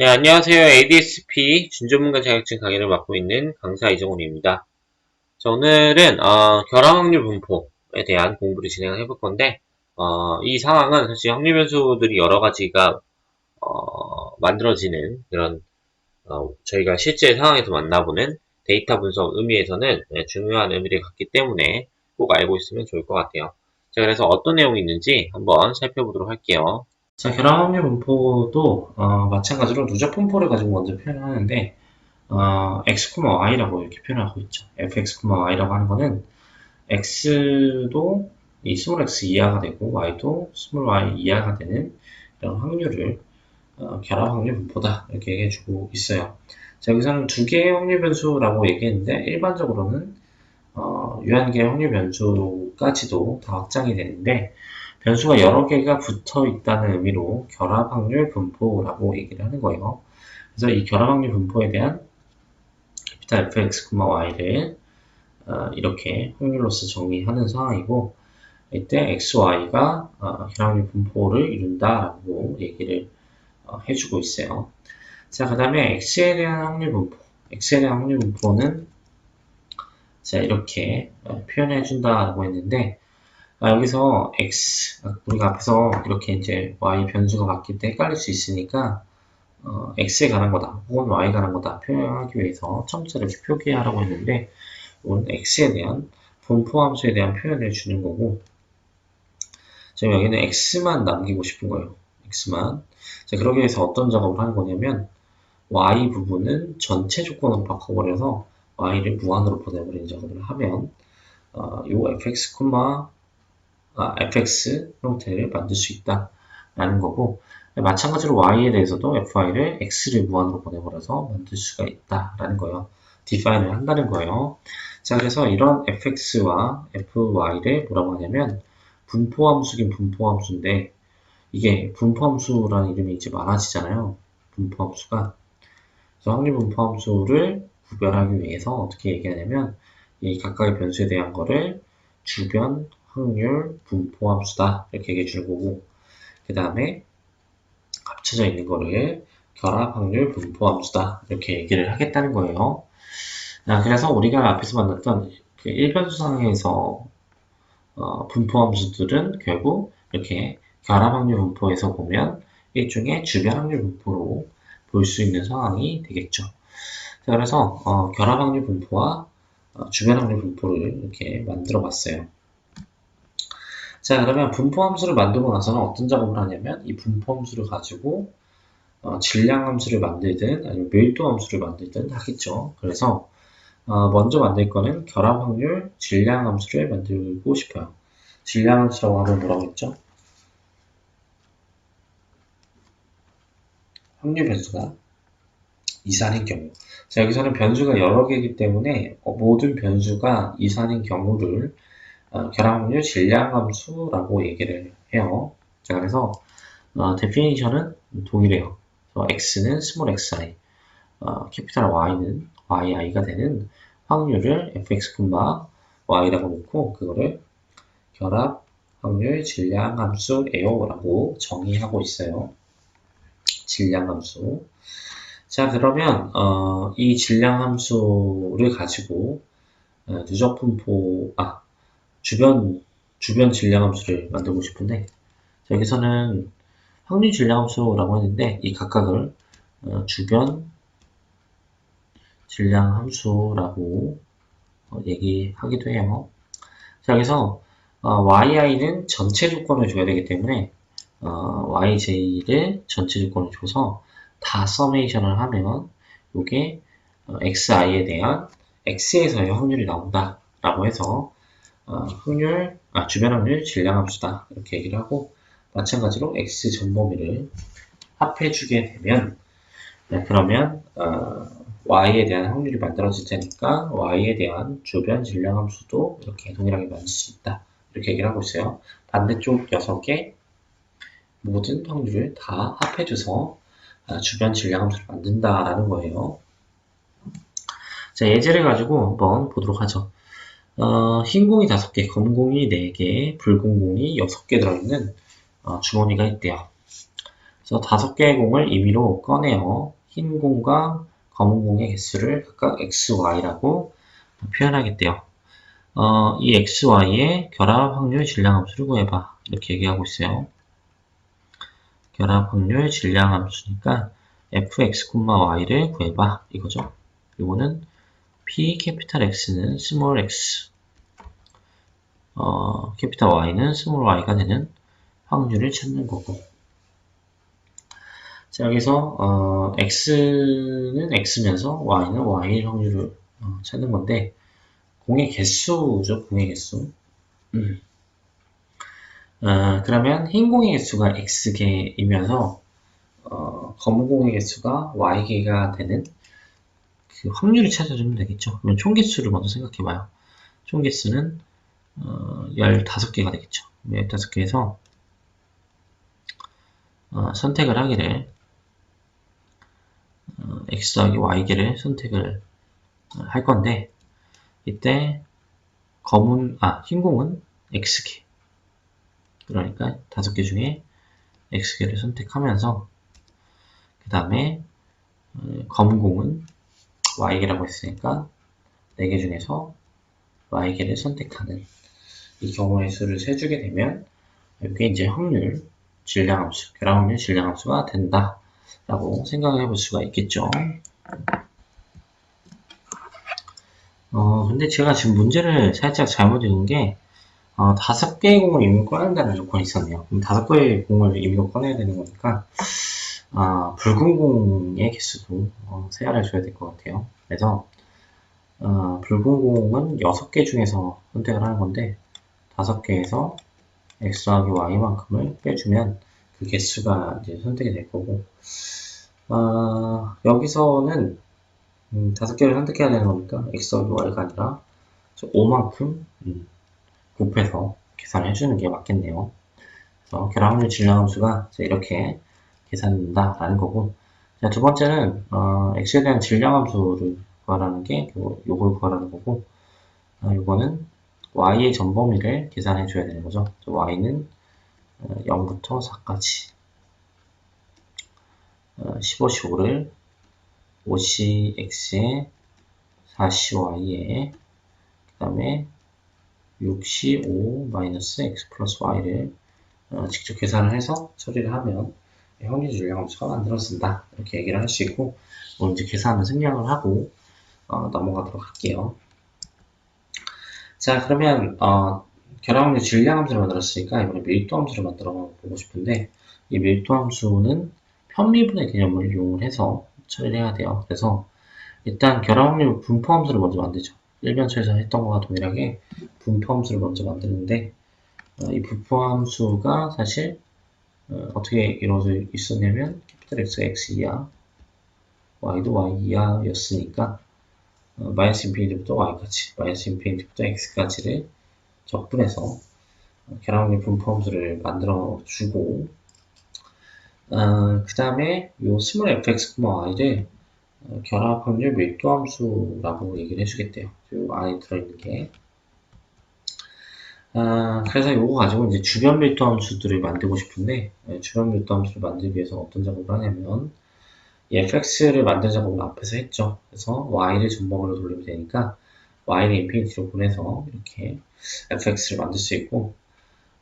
네, 안녕하세요. ADSP 준전문가 자격증 강의를 맡고 있는 강사 이정훈입니다. 자, 오늘은 결합확률 분포에 대한 공부를 진행을 해볼 건데 이 상황은 사실 확률 변수들이 여러 가지가 만들어지는 그런 저희가 실제 상황에서 만나보는 데이터 분석 의미에서는 중요한 의미를 갖기 때문에 꼭 알고 있으면 좋을 것 같아요. 자, 그래서 어떤 내용이 있는지 한번 살펴보도록 할게요. 자, 결합확률 분포도 마찬가지로 누적 분포를 가지고 먼저 표현을 하는데 x, y라고 이렇게 표현하고 있죠. fx, y라고 하는 거는 x도 이 스몰 x 이하가 되고 y도 스몰 y 이하가 되는 이런 확률을 결합 확률 분포다 이렇게 얘기해주고 있어요. 자, 여기서는 두 개의 확률 변수라고 얘기했는데 일반적으로는 유한계 확률 변수까지도 다 확장이 되는데 변수가 여러 개가 붙어 있다는 의미로 결합 확률 분포라고 얘기를 하는 거예요. 그래서 이 결합 확률 분포에 대한 베타 fx, y를 이렇게 확률로서 정의하는 상황이고 이때 x, y가 결합 확률 분포를 이룬다라고 얘기를 해주고 있어요. 자, 그 다음에 x에 대한 확률 분포, x에 대한 확률 분포는 자, 이렇게 표현해 준다라고 했는데 여기서 x, 우리가 앞에서 이렇게 이제 y 변수가 바뀔 때 헷갈릴 수 있으니까 x에 관한 거다 혹은 y에 관한 거다 표현하기 위해서 처음부터 이렇게 표기하라고 했는데 이건 x에 대한 분포함수에 대한 표현을 주는 거고 지금 여기는 x만 남기고 싶은 거예요. x만. 자, 그러기 위해서 어떤 작업을 하는 거냐면 y 부분은 전체 조건으로 바꿔버려서 y를 무한으로 보내버리는 작업을 하면 요 fx 형태를 만들 수 있다라는 거고 마찬가지로 y에 대해서도 fy를 x를 무한으로 보내버려서 만들 수가 있다라는 거예요. define을 한다는 거예요. 자, 그래서 이런 fx와 fy를 뭐라고 하냐면 분포함수긴 분포함수인데 이게 분포함수라는 이름이 이제 많아지잖아요. 분포함수가. 그래서 확률 분포함수를 구별하기 위해서 어떻게 얘기하냐면 이 각각의 변수에 대한 거를 주변 확률 분포함수다 이렇게 얘기해 주는 거고 그 다음에 합쳐져 있는 거를 결합 확률 분포함수다 이렇게 얘기를 하겠다는 거예요. 그래서 우리가 앞에서 만났던 그 일변수 상에서 분포함수들은 결국 이렇게 결합 확률 분포에서 보면 일종의 주변 확률 분포로 볼 수 있는 상황이 되겠죠. 자, 그래서 결합 확률 분포와 주변 확률 분포를 이렇게 만들어 봤어요. 자, 그러면 분포함수를 만들고 나서는 어떤 작업을 하냐면 이 분포함수를 가지고 질량함수를 만들든 아니면 밀도함수를 만들든 하겠죠. 그래서 먼저 만들 거는 결합확률 질량함수를 만들고 싶어요. 질량함수라고 하면 뭐라고 했죠? 확률 변수가 이산인 경우. 자, 여기서는 변수가 여러 개이기 때문에 모든 변수가 이산인 경우를 결합확률 질량함수라고 얘기를 해요. 자, 그래서 데피니션은 동일해요. x는 스몰 xi, 캐피탈 y는 yi가 되는 확률을 fx, y라고 놓고 그거를 결합 확률 질량함수예요 라고 정의하고 있어요. 질량함수. 자, 그러면 이 질량함수를 가지고 누적 분포, 주변 질량함수를 만들고 싶은데 여기서는 확률 질량함수라고 했는데 이 각각을 주변 질량함수라고 얘기하기도 해요. 자, 여기서 yi는 전체 조건을 줘야 되기 때문에 yj를 전체 조건을 줘서 다 서메이션을 하면 이게 xi에 대한 x에서의 확률이 나온다 라고 해서 주변 확률 질량함수다 이렇게 얘기를 하고 마찬가지로 x 전 범위를 합해주게 되면 그러면 y에 대한 확률이 만들어질 테니까 y에 대한 주변 질량함수도 이렇게 동일하게 만들 수 있다 이렇게 얘기를 하고 있어요. 반대쪽 6개 모든 확률을 다 합해줘서 주변 질량함수를 만든다라는 거예요. 자, 예제를 가지고 한번 보도록 하죠. 흰 공이 5개, 검은 공이 4개, 붉은 공이 6개 들어있는 주머니가 있대요. 그래서 5개의 공을 임의로 꺼내어 흰 공과 검은 공의 개수를 각각 x, y라고 표현하겠대요. 이 x, y의 결합 확률 질량 함수를 구해봐. 이렇게 얘기하고 있어요. 결합 확률 질량 함수니까 fx, y를 구해봐. 이거죠. 이거는 p 캐피탈 X는 스몰 x, 캐피탈 Y는 스몰 y가 되는 확률을 찾는 거고. 자, 여기서 x는 x면서 y는 y의 확률을 찾는 건데, 공의 개수죠, 공의 개수. 그러면 흰 공의 개수가 x개이면서 검은 공의 개수가 y개가 되는 그 확률을 찾아주면 되겠죠. 그러면 총 개수를 먼저 생각해봐요. 총 개수는 15개가 되겠죠. 15개에서 선택을 하기를 x 더하기 y개를 선택을 할 건데, 이때 흰 공은 x개, 그러니까 5개 중에 x개를 선택하면서 그 다음에 검은 공은 y개라고 했으니까 4개 중에서 y개를 선택하는 이 경우의 수를 세주게 되면 이게 이제 확률 질량함수, 결합 확률 질량함수가 된다 라고 생각을 해볼 수가 있겠죠. 근데 제가 지금 문제를 살짝 잘못 읽은 게 5개의 공을 임의로 꺼낸다는 조건이 있었네요. 그럼 5개의 공을 임의로 꺼내야 되는 거니까 붉은 공의 개수도 세알을 줘야 될 것 같아요. 그래서 붉은 공은 6개 중에서 선택을 하는 건데 5개에서 x 더하기 y만큼을 빼주면 그 개수가 이제 선택이 될 거고, 여기서는 5개를 선택해야 되는 거니까 x 더하기 y가 아니라 5만큼 곱해서 계산을 해주는 게 맞겠네요. 그래서 결합 확률 질량함수가 이렇게 계산된다라는 거고, 자, 두 번째는 x에 대한 질량함수를 구하라는 게 요걸 구하라는 거고, 요거는 y의 전 범위를 계산해 줘야 되는 거죠. y는 0부터 4까지 15시5를 5시 x에 4시 y에 그 다음에 6시 5 마이너스 x 플러스 y를 직접 계산을 해서 처리를 하면 확률 질량함수가 만들어진다, 이렇게 얘기를 할 수 있고, 오늘 이제 계산은 생략을 하고 넘어가도록 할게요. 자, 그러면 결합 확률 질량함수를 만들었으니까 이번에 밀도함수를 만들어 보고 싶은데, 이 밀도함수는 편미분의 개념을 이용을 해서 처리를 해야 돼요. 그래서 일단 결합 확률 분포함수를 먼저 만들죠. 1변처에서 했던 거와 동일하게 분포함수를 먼저 만드는데, 이 분포함수가 사실 어떻게 이루어져 있었냐면 캐피탈 X가 X 이하, Y도 Y 이하였으니까 마이너스 인피니티부터 Y까지, 마이너스 인피니티부터 X까지를 적분해서 결합 확률 분포함수를 만들어 주고, 그 다음에 요 스몰 fx, y를 결합 확률 밀도함수라고 얘기를 해주겠대요. 요 안에 들어있는 게. 그래서 요거 가지고 이제 주변 밀도함수들을 만들고 싶은데, 주변 밀도함수를 만들기 위해서 어떤 작업을 하냐면, 이 fx를 만든 작업을 앞에서 했죠. 그래서 y를 전방으로 돌리면 되니까 y를 인피니티로 보내서 이렇게 fx를 만들 수 있고,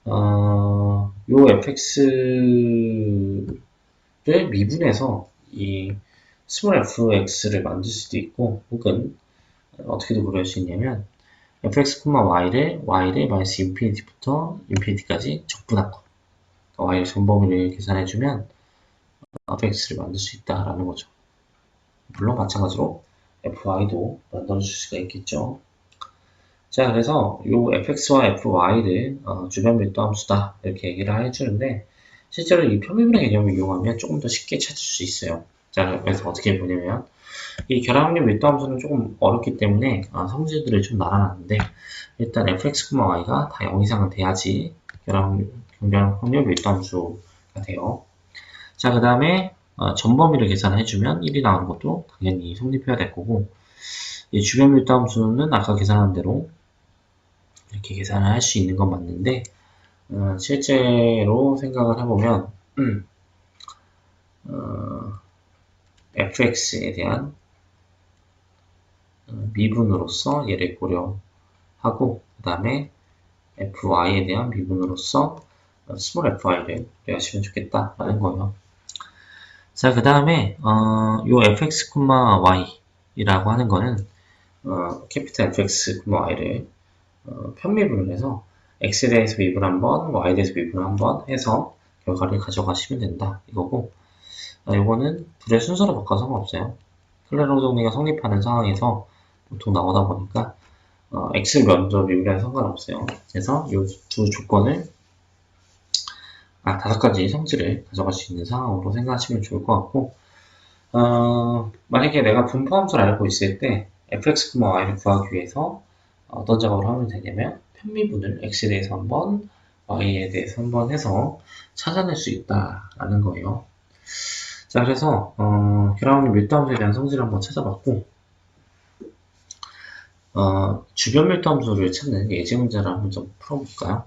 요 fx를 미분해서 이 스몰 fx를 만들 수도 있고, 혹은 어떻게도 그럴 수 있냐면 fx, y를 마이너스 인피니티부터 인피니티까지 적분한 거, y의 전범위를 계산해주면 fx를 만들 수 있다라는 거죠. 물론 마찬가지로 fy도 만들어줄 수가 있겠죠. 자, 그래서 요 fx와 fy를 주변 밀도 함수다, 이렇게 얘기를 해주는데, 실제로 이 편미분의 개념을 이용하면 조금 더 쉽게 찾을 수 있어요. 자, 그래서 어떻게 보냐면, 이 결합 확률 밀도 함수는 조금 어렵기 때문에 성질들을 좀 나눠놨는데, 일단 fx, y가 다 0 이상은 돼야지 결합 확률 밀도 함수가 돼요. 자, 그 다음에 전범위를 계산해주면 1이 나오는 것도 당연히 성립해야 될 거고, 이 주변 밀도 함수는 아까 계산한 대로 이렇게 계산을 할 수 있는 건 맞는데, 실제로 생각을 해보면 fx에 대한 미분으로서 얘를 고려하고 그 다음에 fy에 대한 미분으로서 스몰 fy를 고려하시면 좋겠다라는 거예요. 자, 그 다음에 요 fx, y이라고 하는 거는 캐피탈 fx, y를 편미분을 해서 x에 대해서 미분 한번, y에 대해서 미분 한번 해서 결과를 가져가시면 된다 이거고, 이거는 둘의 순서로 바꿔서 상관없어요. 클레로 정리가 성립하는 상황에서 보통 나오다 보니까 x 먼저 미분해서 상관없어요. 그래서 이 두 조건을 다섯 가지 성질을 가져갈 수 있는 상황으로 생각하시면 좋을 것 같고, 만약에 내가 분포함수를 알고 있을 때 fx, y를 구하기 위해서 어떤 작업을 하면 되냐면 편미분을 x에 대해서 한번, y에 대해서 한번 해서 찾아낼 수 있다라는 거예요. 자, 그래서 결합률 밀도함수에 대한 성질을 한번 찾아봤고, 주변 밀도함수를 찾는 예제 문제를 한번 좀 풀어볼까요?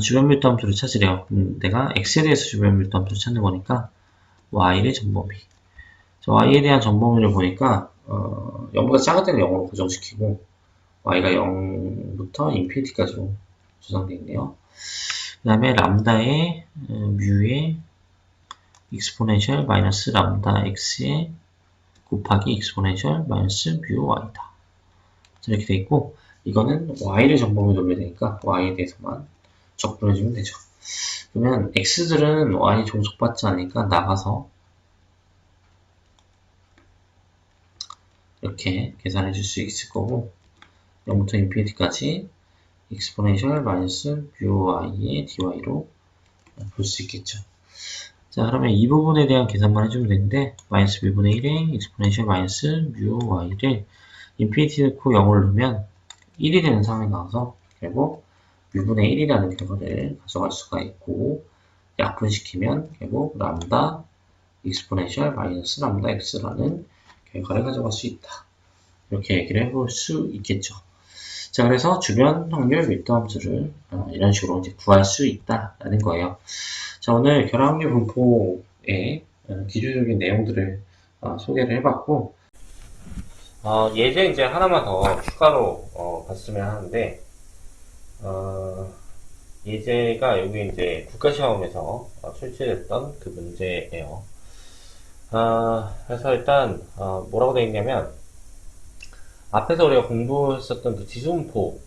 주변 밀도함수를 찾으려 내가 x에 대해서 주변 밀도함수를 찾는 거니까 y의 전범위. y에 대한 전범위를 보니까 0보다 작을 때는 0으로 고정시키고 y가 0부터 인피니티까지로 조정되어 있네요. 그 다음에 람다의 뮤의 익스포넨셜 마이너스 람다 x의 곱하기 익스포넨셜 마이너스 뮤 y다. 이렇게 돼 있고, 이거는 y를 전범위로 놓으면 되니까 y에 대해서만 적분해주면 되죠. 그러면 x들은 y 종속받지 않으니까 나가서 이렇게 계산해 줄 수 있을 거고, 0부터 인피니티까지 익스포넨셜 마이너스 뮤 y의 dy로 볼 수 있겠죠. 자, 그러면 이 부분에 대한 계산만 해주면 되는데, 마이너스 b분의 1에 익스포넨셜 마이너스 뮤 y를 인피니티 넣고 0을 넣으면 1이 되는 상황이 나와서 결국 뮤분의 1이라는 결과를 가져갈 수가 있고, 약분시키면 결국 람다 익스포넨셜 마이너스 람다 x라는 결과를 가져갈 수 있다. 이렇게 얘기를 해볼 수 있겠죠. 자, 그래서 주변 확률 밀도함수를 이런 식으로 이제 구할 수 있다라는 거예요. 자, 오늘 결합률 분포의 기초적인 내용들을 소개를 해봤고, 예제 이제 하나만 더 추가로 봤으면 하는데, 예제가 여기 이제 국가시험에서 출제됐던 그 문제예요. 그래서 일단 뭐라고 되어 있냐면, 앞에서 우리가 공부했었던 그 지수분포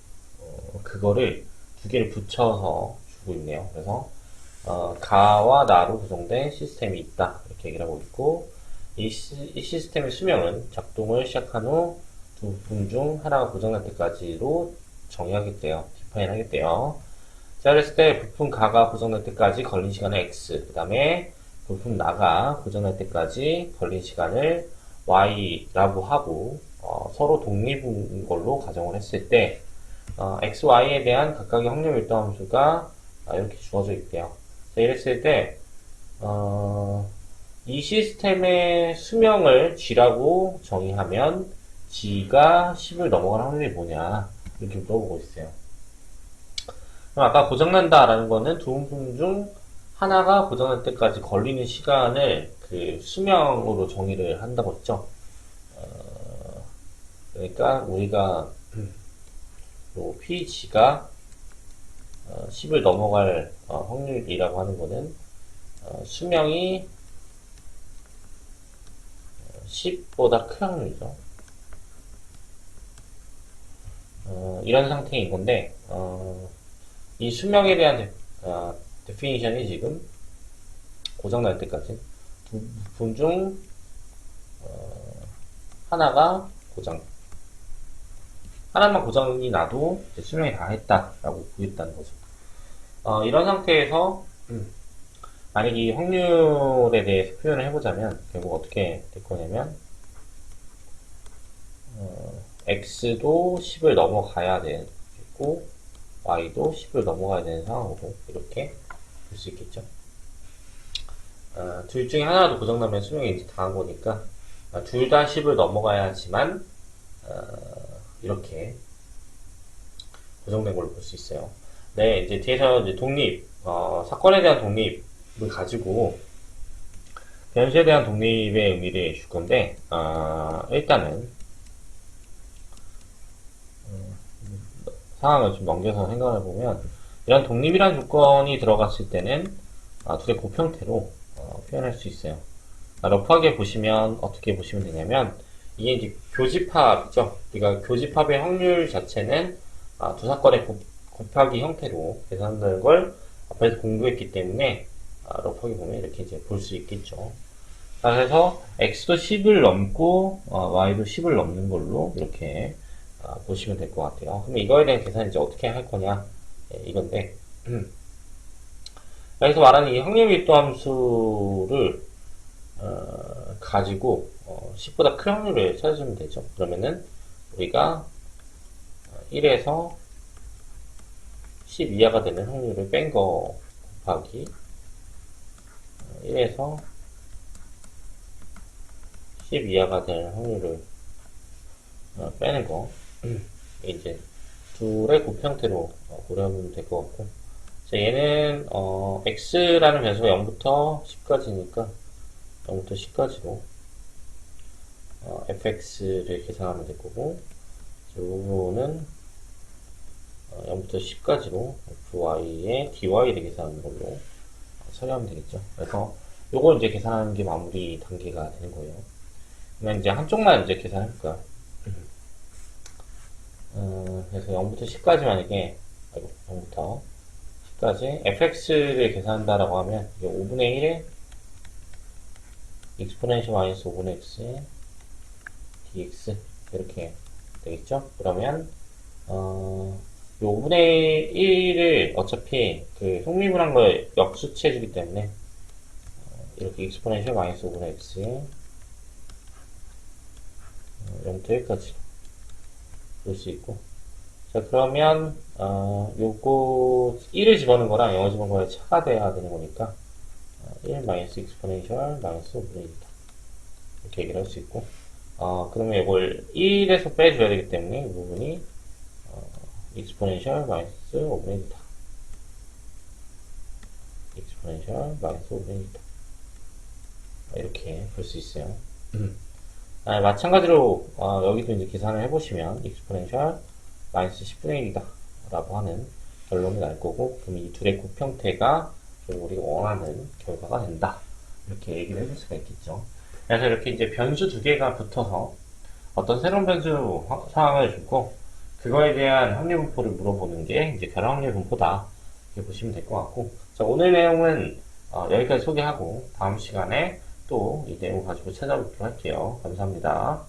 그거를 두 개를 붙여서 주고 있네요. 그래서 가와 나로 구성된 시스템이 있다 이렇게 얘기를 하고 있고, 이 시스템의 수명은 작동을 시작한 후 두 부품 중 하나가 고장날 때까지로 정의하겠대요. 디파인 하겠대요. 자, 그랬을 때 부품 가가 고장날 때까지 걸린 시간은 x, 그 다음에 부품 나가 고장날 때까지 걸린 시간을 y라고 하고, 서로 독립인 걸로 가정을 했을 때 x, y에 대한 각각의 확률 밀도 함수가 이렇게 주어져 있대요. 자, 이랬을 때 이 시스템의 수명을 g라고 정의하면 g가 10을 넘어갈 확률이 뭐냐 이렇게 물어보고 있어요. 그럼 아까 고장난다 라는 거는 두 부품 중 하나가 고장날 때까지 걸리는 시간을 그 수명으로 정의를 한다고 했죠. 그러니까 우리가 요 PG가 10을 넘어갈 확률이라고 하는 거는 수명이 10보다 큰 확률이죠. 이런 상태인 건데, 이 수명에 대한 데피니션이 지금 고장날 때까지 두 부품 중 하나가 하나만 고장이 나도 수명이 다 했다라고 보였다는 거죠. 이런 상태에서 만약 이 확률에 대해서 표현을 해보자면 결국 어떻게 될 거냐면 x도 10을 넘어가야 되고 y도 10을 넘어가야 되는 상황으로 이렇게 볼 수 있겠죠. 둘 중에 하나라도 고장나면 수명이 이제 다한 거니까 둘 다 10을 넘어가야지만 이렇게 고정된 걸로 볼 수 있어요. 네, 이제 뒤에서 이제 독립, 사건에 대한 독립을 가지고 변수에 대한 독립의 의미를 줄 건데, 일단은, 상황을 좀 넘겨서 생각해 보면, 이런 독립이란 조건이 들어갔을 때는, 둘의 곱 형태로, 표현할 수 있어요. 러프하게 보시면, 어떻게 보시면 되냐면, 이게 이제 교집합이죠. 그러니까 교집합의 확률 자체는, 두 사건의 곱하기 형태로 계산한다는 걸 앞에서 공부했기 때문에, 러프하게 보면 이렇게 이제 볼 수 있겠죠. 그래서 x도 10을 넘고 y도 10을 넘는 걸로 이렇게 보시면 될 것 같아요. 그럼 이거에 대한 계산 이제 어떻게 할 거냐 이건데 여기서 말하는 이 확률 밀도 함수를 가지고 10보다 큰 확률을 찾아주면 되죠. 그러면은 우리가 1에서 10 이하가 되는 확률을 뺀 거 곱하기 1에서 10 이하가 될 확률을 빼는 거 이제 둘의 곱 형태로 고려하면 될 것 같고 자, 얘는 x라는 변수가 0부터 10까지니까 0부터 10까지로 fx를 계산하면 될 거고 이 부분은 0부터 10까지로 fy의 dy를 계산하는 걸로 처리하면 되겠죠. 그래서 요걸 이제 계산하는 게 마무리 단계가 되는 거예요. 그러면 이제 한쪽만 이제 계산할 거야. 그래서 0부터 10까지 만약에 0부터 10까지 fx를 계산한다라고 하면 이게 5분의 1에 exponential 마이너스 5분의 x dx 이렇게 되겠죠? 그러면 요 5분의 1을 어차피 그 속미분한 걸 역수치해주기 때문에 이렇게 exponential 마이너스 5분의 x 0부터 1까지 볼 수 있고 자 그러면 요거 1을 집어넣은 거랑 0을 집어넣은 거랑 차가 돼야 되는 거니까 1 마이너스 exponential 마이너스 5분의 1이다 이렇게 얘기를 할 수 있고 그러면 이걸 1에서 빼줘야 되기 때문에 이 부분이 exponential 마이너스 5분의 1이다 exponential 마이너스 5분의 1이다 이렇게 볼 수 있어요. 마찬가지로 여기도 이제 계산을 해보시면 exponential 마이너스 10분의 1이다 라고 하는 결론이 날 거고 그럼 이 둘의 곱 형태가 우리가 원하는 결과가 된다 이렇게 얘기를 해볼 수가 있겠죠. 그래서 이렇게 이제 변수 두 개가 붙어서 어떤 새로운 변수 상황을 주고 그거에 대한 확률 분포를 물어보는 게 이제 결합 확률 분포다 이렇게 보시면 될 것 같고 자, 오늘 내용은 여기까지 소개하고 다음 시간에 또 이 내용 가지고 찾아뵙도록 할게요. 감사합니다.